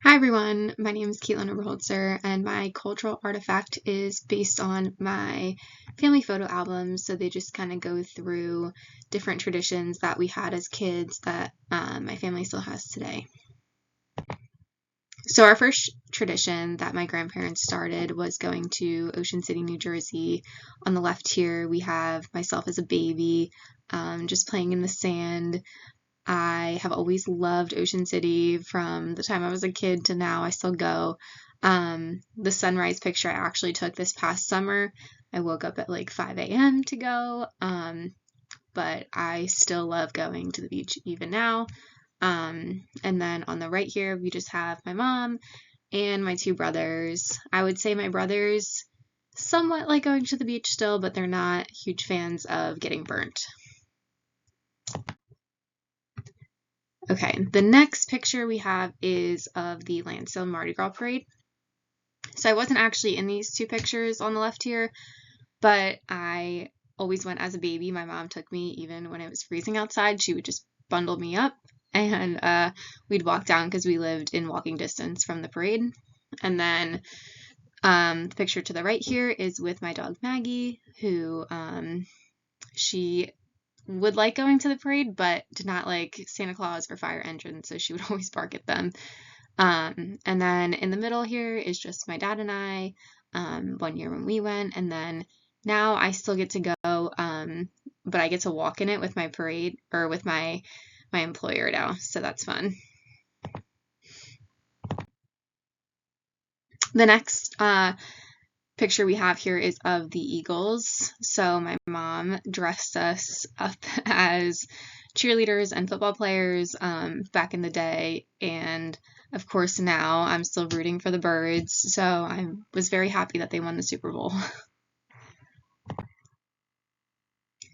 Hi everyone, my name is Caitlin Oberholzer, and my cultural artifact is based on my family photo albums. So they just kind of go through different traditions that we had as kids that my family still has today. So our first tradition that my grandparents started was going to Ocean City, New Jersey. On the left here, we have myself as a baby, just playing in the sand. I have always loved Ocean City from the time I was a kid to now. I still go. The sunrise picture I actually took this past summer. I woke up at like 5 a.m. to go, but I still love going to the beach even now. And then on the right here, we just have my mom and my two brothers. I would say my brothers somewhat like going to the beach still, but they're not huge fans of getting burnt. Okay, the next picture we have is of the Lansdale Mardi Gras Parade. So I wasn't actually in these two pictures on the left here, but I always went as a baby. My mom took me even when it was freezing outside. She would just bundle me up and we'd walk down because we lived in walking distance from the parade. And then the picture to the right here is with my dog Maggie, who she would like going to the parade, but did not like Santa Claus or fire engines, so she would always bark at them. And then in the middle here is just my dad and I, one year when we went, and then now I still get to go, but I get to walk in it with my parade, or with my employer now, so that's fun. The next picture we have here is of the Eagles. So my mom dressed us up as cheerleaders and football players back in the day, and of course now I'm still rooting for the Birds, so I was very happy that they won the Super Bowl.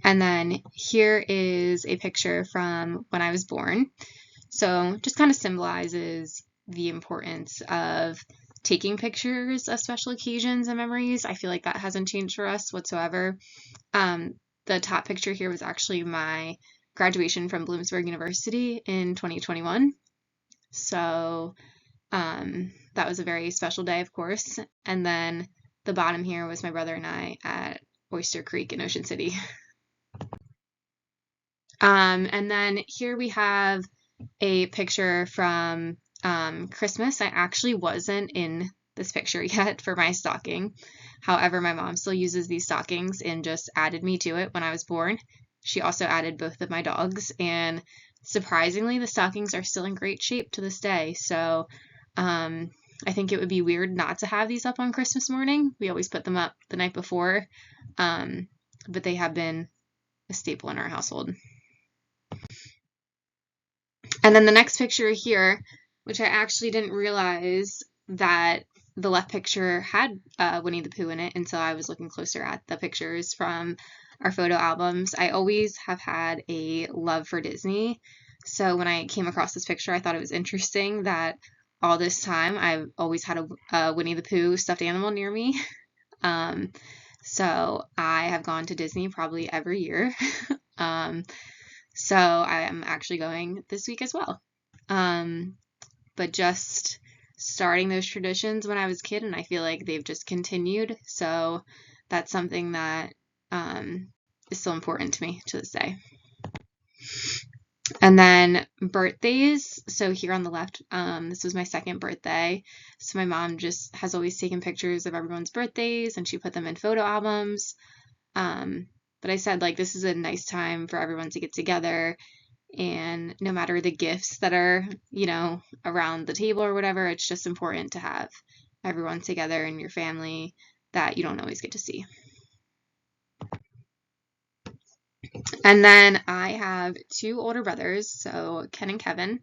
And then here is a picture from when I was born. So just kind of symbolizes the importance of taking pictures of special occasions and memories. I feel like that hasn't changed for us whatsoever. The top picture here was actually my graduation from Bloomsburg University in 2021. So that was a very special day, of course. And then the bottom here was my brother and I at Oyster Creek in Ocean City. And then here we have a picture from Christmas. I actually wasn't in this picture yet for my stocking. However, my mom still uses these stockings and just added me to it when I was born. She also added both of my dogs, and surprisingly, the stockings are still in great shape to this day. So I think it would be weird not to have these up on Christmas morning. We always put them up the night before, but they have been a staple in our household. And then the next picture here, which I actually didn't realize that the left picture had Winnie the Pooh in it until I was looking closer at the pictures from our photo albums. I always have had a love for Disney. So when I came across this picture, I thought it was interesting that all this time I've always had a Winnie the Pooh stuffed animal near me. So I have gone to Disney probably every year. So I am actually going this week as well. But just starting those traditions when I was a kid, and I feel like they've just continued. So that's something that is still important to me to this day. And then birthdays. So here on the left, this was my second birthday. So my mom just has always taken pictures of everyone's birthdays, and she put them in photo albums. But I said, like, this is a nice time for everyone to get together, and no matter the gifts that are, around the table or whatever, it's just important to have everyone together in your family that you don't always get to see. And then I have two older brothers, so Ken and Kevin.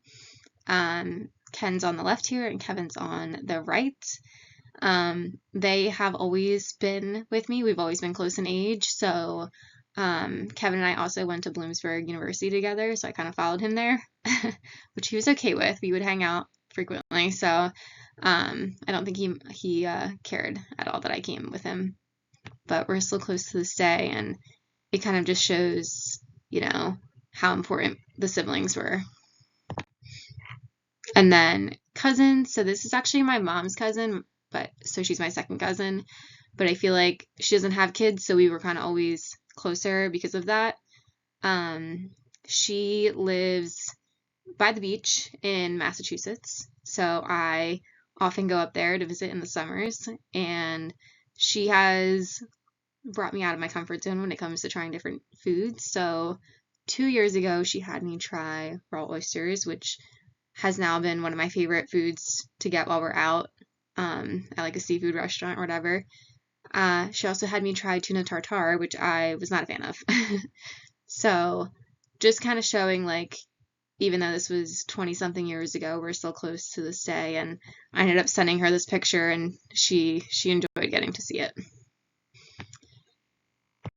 Ken's on the left here and Kevin's on the right. They have always been with me. We've always been close in age. So Kevin and I also went to Bloomsburg University together, so I kind of followed him there, which he was okay with. We would hang out frequently, so I don't think he cared at all that I came with him. But we're still close to this day, and it kind of just shows, how important the siblings were. And then cousins. So this is actually my mom's cousin, but so she's my second cousin. But I feel like she doesn't have kids, so we were kind of always closer because of that. She lives by the beach in Massachusetts, so I often go up there to visit in the summers, and she has brought me out of my comfort zone when it comes to trying different foods. So 2 years ago, she had me try raw oysters, which has now been one of my favorite foods to get while we're out at like a seafood restaurant or whatever. She also had me try tuna tartare, which I was not a fan of. So just kind of showing like even though this was 20 something years ago, we're still close to this day. And I ended up sending her this picture and she enjoyed getting to see it.